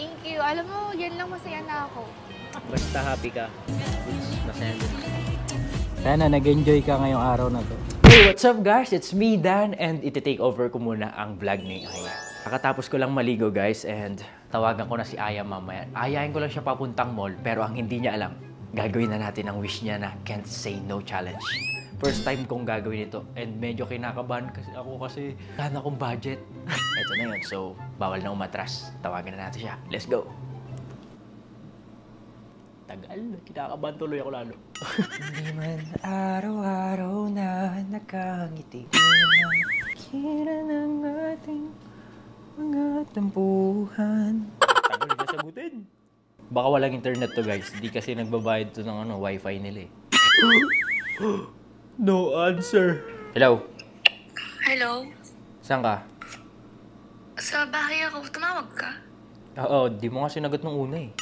Thank you. Alam mo, yan lang masaya na ako. Basta happy ka. Masaya din. Sana nag-enjoy ka ngayong araw na to. Hey, what's up guys? It's me, Dan, and iti-take over ko muna ang vlog ni Aya. Kakatapos ko lang maligo guys, and tawagan ko na si Aya mamaya. Ayahin ko lang siya papuntang mall, pero ang hindi niya alam, gagawin na natin ang wish niya na Can't Say No Challenge. First time kong gagawin ito, and medyo kinakabahan kasi wala akong budget. Ito na yun, so bawal na umatras. Tawagan na natin siya. Let's go! Tagal, kinakabahan tuloy ako lalo. Hindi man araw-araw na nakangiti kira ng ating mga tampuhan. Tagal na sagutin. Baka walang internet to guys. Di kasi nagbabayad to ng wifi nila eh. No answer. Hello? Hello? Saan ka? Sa bahay ako. Tumawag ka? Oo, di mo nga sinagot nung una eh.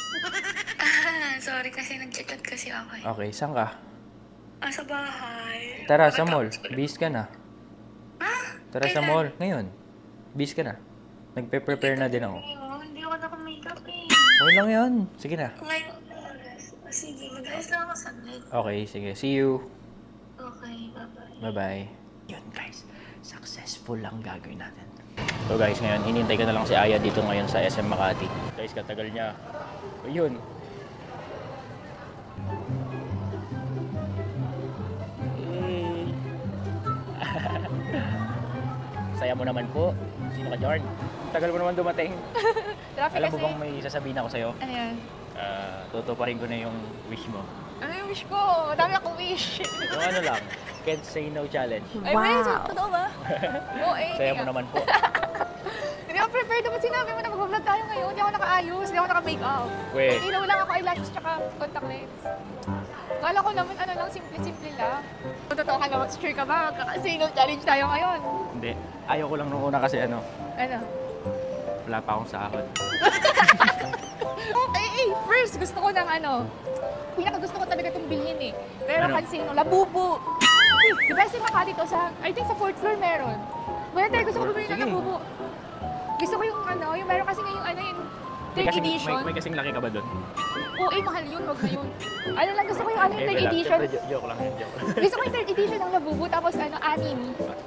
Sorry kasi nag-chat kasi ako eh. Okay, saan ka? Sa bahay. Tara, sa mall. Bis ka na. Ha? Tara sa mall. Ngayon. Bis ka na. Nagpe-prepare na din ako. Hindi ako naka-makeup eh. Okay lang yan. Sige na. Ngayon. Sige, mag-ayos lang ako saglit. Okay, sige. See you. Okay, bye-bye. Bye-bye. Yun guys, successful lang gagawin natin. So guys, ngayon, hinintay ko na lang si Aya dito ngayon sa SM Makati. Guys, katagal niya. Yun. Saya mo naman po. Sino ka, Jorn? Tagal mo naman dumating. Traffic Alam mo kasi. bang may sasabihin ako sa'yo? Ano yan? Tutuparin ko na yung wish mo. Ano yung wish ko? Dami akong wish. Yung ano lang, Can't Say No Challenge. Ay, may totoo ba? Oo, eh. Saya mo naman po. Hindi ako prepared naman. Sinabi mo na mag-vlog tayo ngayon. Hindi ako naka-ayos. Hindi ako naka-makeup. Wait. Ilaw lang ako eyelashes tsaka contact lens. Kala ko naman ano lang, simple-simple lang. Totoo ka naman, sure ka ba? Kaka-say no challenge tayo ngayon. Hindi. Ayaw ko lang nung una kasi Ano? wala pa akong sahod. Okay, first gusto ko ng pinaka-gusto ko talaga itong bilhin eh. Pero Ano? Cansino, labubo. Di ba si Makati to sa, I think sa 4th floor meron. Wala tayo, gusto ko bumili ng Sige. labubo. Gusto ko yung yung meron kasi ngayong yung third edition. May kasing laki ka ba doon? Oo, mahal yun, wag na yun. Ano lang, gusto ko yung yung third edition. Joke lang yun, joke. Gusto ko yung third edition ng labubo, tapos anim.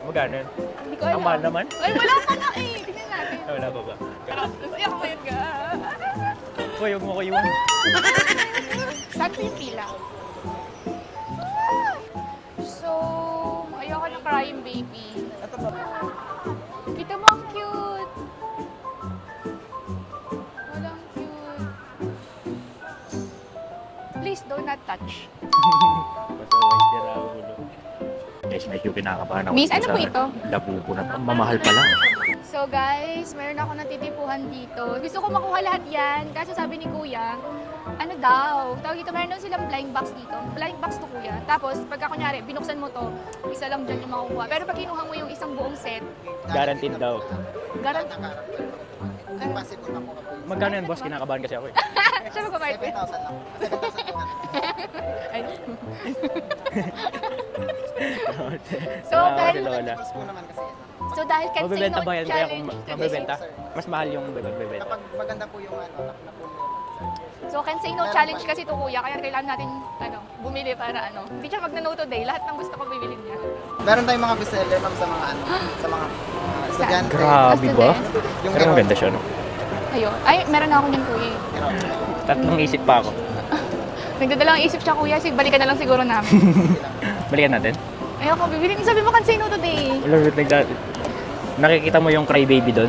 Magkano yun? Hindi ko alam. Ang mahal naman. Ay, wala pa nga eh. Tingnan natin. Wala ba ba? Masaya ko ngayon ka. Huwag mo ko yung... Saan ko yung pila? So, ayoko ng crying baby. Kita mo ang cute. Walang cute. Please do not touch. Pasaway si Raulo. Guys, medyo kinakabahan ako. Miss, ano po ito? Labubo na. Ang mamahal pa lang. So guys, meron ako natitipuhan dito. Gusto ko makuha lahat yan. Kasi sabi ni Kuya, ano daw, tawag dito, meron daw silang blind box dito. Blind box to Kuya. Tapos, pagka kunyari, binuksan mo to, isa lang dyan yung makukuha. Pero pag kinuha mo yung isang buong set, Guaranteed daw. guarantee. Possible na po kapag Magkano yan, boss? Kinakabahan kasi ako eh. Siya magbabayad ko. 7,000 lang. 7,000 lang. Ay. So, Tama dahil, si Lola. Tapos po naman kasi yan. so dahil can't say Mabibenta no ba yan? Kaya kung challenge. mabibenta, sir. mas mahal yung magbibenta. Kapag maganda po yung na po So can't say no challenge kasi to Kuya, kaya kailangan natin bumili para Hindi siya magna-no today, lahat ng gusto ko bibilin niya. Meron tayong mga bestseller ma'am sa mga sa mga estudyante. Grabe ba? Yung Pero maganda siya, no? Ayun. Ay, meron na ako niyan Kuya. Tatlong isip pa ako. Nagdadalang isip siya Kuya, balikan na lang siguro namin. Balikan natin. Ayoko, bibilin. Sabi mo can't say no today. Wala, nakikita mo yung cry baby doon?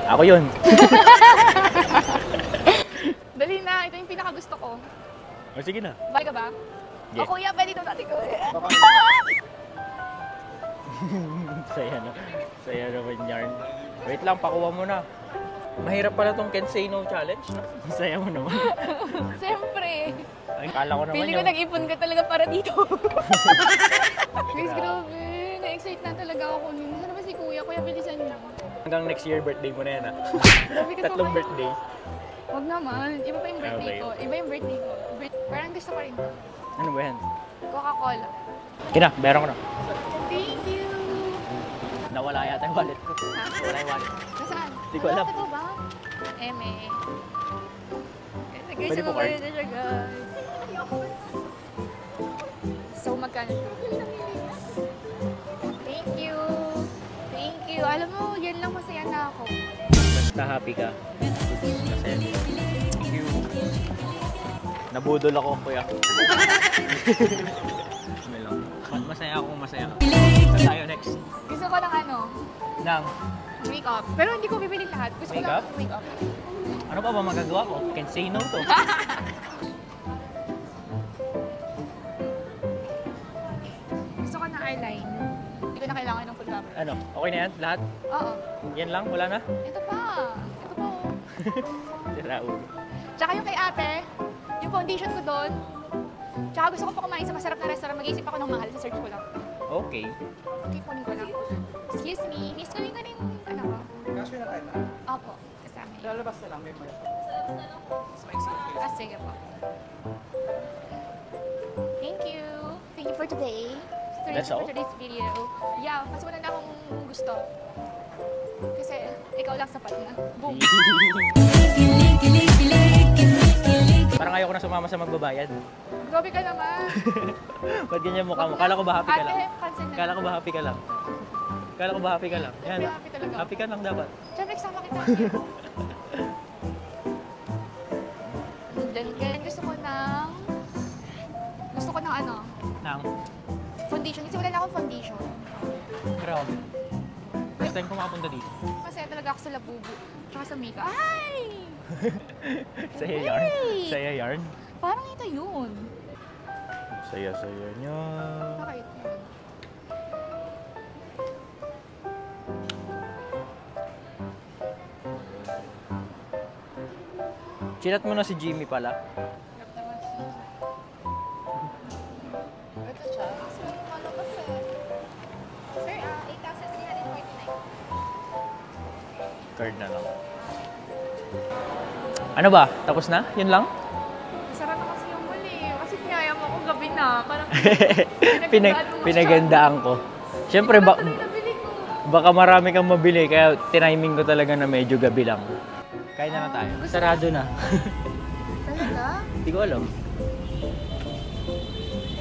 Ako yun. Dali na, ito yung pinakagusto ko. O sige na. Balik ka ba? Yeah. O Kuya, pwede ito natin Kuya. Saya na. Saya naman yarn. Wait lang, pakuha mo na. Mahirap pala tong Can't Say No Challenge. Saya mo naman. Siyempre. Ay, kala ko naman Pili ko nag-ipon ka talaga para dito. Guys, grabe. Na-excite na talaga ako. Sana ba si Kuya? Kuya, bilisan mo. Hanggang next year, birthday mo na yan, ha? Sabi ko, Tatlong "Kuya." birthday. Wag naman. Iba pa yung birthday Okay. ko. Iba yung birthday ko. Parang gusto ko rin to. Ano ba yan? Coca-Cola. Kina, bayaran ko na. Thank you. Nawala yata yung wallet ko. Ha? Nawala yung wallet. Nasaan? Di ko alam. Ito ba? Eme. Pwede po card? na siya, guys. So, magkano ito? Thank you. Thank you. Alam mo, yan lang masaya na ako. Basta happy ka. Masaya. Thank you. Nabudol ako, kuya. May lang. Masaya ako, masaya ka. Saan tayo next? Gusto ko ng ano, Nang, makeup. Pero hindi ko bibili lahat. Gusto ko Makeup? lang makeup. ano pa ba magagawa ko? Can't say no to. Gusto ko ng eyeliner. Hindi ko na kailangan ng full cover. Ano? Okay na yan? Lahat? Oo. Yan lang? Wala na? Ito pa. Ito pa. Si Raul. Tsaka yung kay ate, yung foundation ko doon. Tsaka gusto ko pa kumain sa masarap na restaurant. Mag-iisip ako ng mahal. Sa search ko lang. Okay. Okay, kunin ko lang. Excuse me. Miss, kunin ka rin ano ko. Kasya na tayo na. Opo. Kasama yun. Lalabas na lang, may mga. Ah, sige po. Thank you. Thank you for today. That's all? For today's video. Yeah, mas wala na akong gusto. Kasi ikaw lang sapat na. Boom. Parang ayaw ko na sumama sa magbabayad. Grabe ka naman. Ba't ganyan mukha mo? Kala ko ba happy ka lang? Ate, cancel na. Kala ko ba happy ka lang? Kala ko ba happy ka lang? Yan. Happy talaga. Happy ka lang dapat. Siyempre, kasama kita. Then, gusto ko ng ano, Nang, foundation. Kasi wala na akong foundation. grabe. First time ko makapunta dito. Masaya talaga ako sa labubu. Tsaka sa makeup. Ay! Saya yarn. Wait! Saya yarn. Parang ito yun. Saya-saya niya. Baka ito yun. Chinat mo na si Jimmy pala. Hirap naman siya. Ito siya. Kasi may malabas eh. Sir, 8,349. Card na lang. Ano ba? Tapos na? Yun lang? Masarap na kasi yung muli. Kasi niyaya mo ako gabi na. Parang Pinagandaan ko. Siyempre, Ito na nabili ko. baka marami kang mabili, kaya tiniming ko talaga na medyo gabi lang. Kain na tayo. Sarado na. Talaga? Hindi ko alam.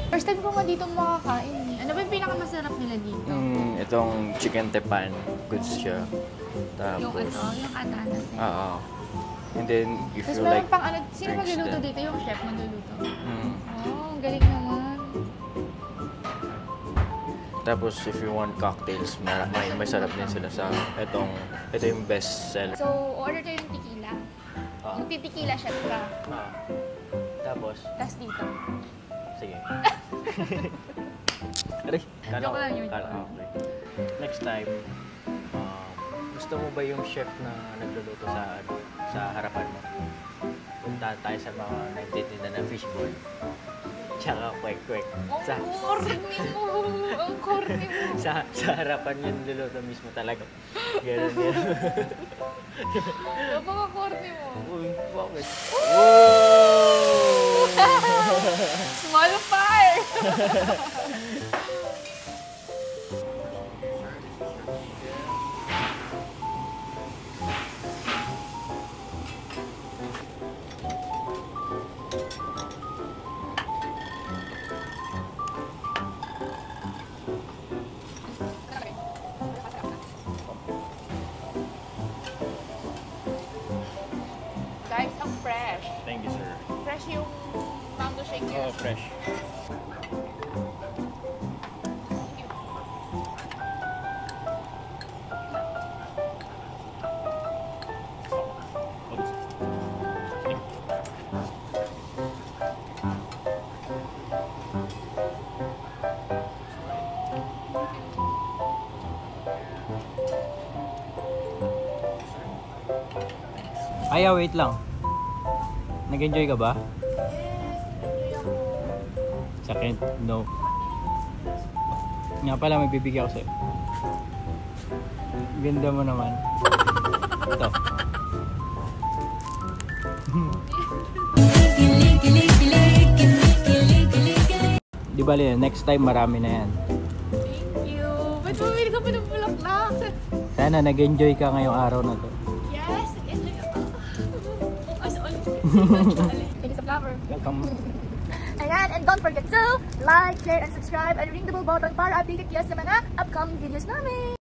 First time ko nga dito makakain eh. Ano ba yung pinakamasarap nila dito? Itong chicken tepan. Goods siya. Yung ano, yung atanas eh. Oo. And then, if Tapos you meron like pang ano, sino drinks magluluto din. dito? Yung chef magluluto. Mm. Oh, ang galing naman. Tapos, if you want cocktails, may sarap din sila sa ito yung best seller. So, order tayo ng tequila. Ah. Yung tequila shot ka. Tapos, Tapos dito. sige. Aray, Joke lang yun. okay. Next time, gusto mo ba yung chef na nagluluto sa harapan mo? Punta tayo sa mga nagtitinda ng fishball. Tsaka kwek-kwek. Ang corny mo! Ang corny mo! Sa harapan yun luluto mismo talaga. Ganun yan. Napaka-corny mo. Uy, bakit? Small fire! Guys, ang fresh. Thank you, sir. Fresh yung mango shake niya. Oh, fresh. Aya, wait lang. Nag-enjoy ka ba? Sa akin, no. Nga pala, may bibigyan ako sa'yo. Ganda mo naman. Ito. Di ba, next time marami na yan. Thank you. Ba't bumili ka pa ng bulaklak? Sana nag-enjoy ka ngayong araw na to. Yes, enjoy ako. It is a flower. Welcome. Ayan, and don't forget to like, share, and subscribe, and ring the bell button para updated kayo sa mga upcoming videos namin.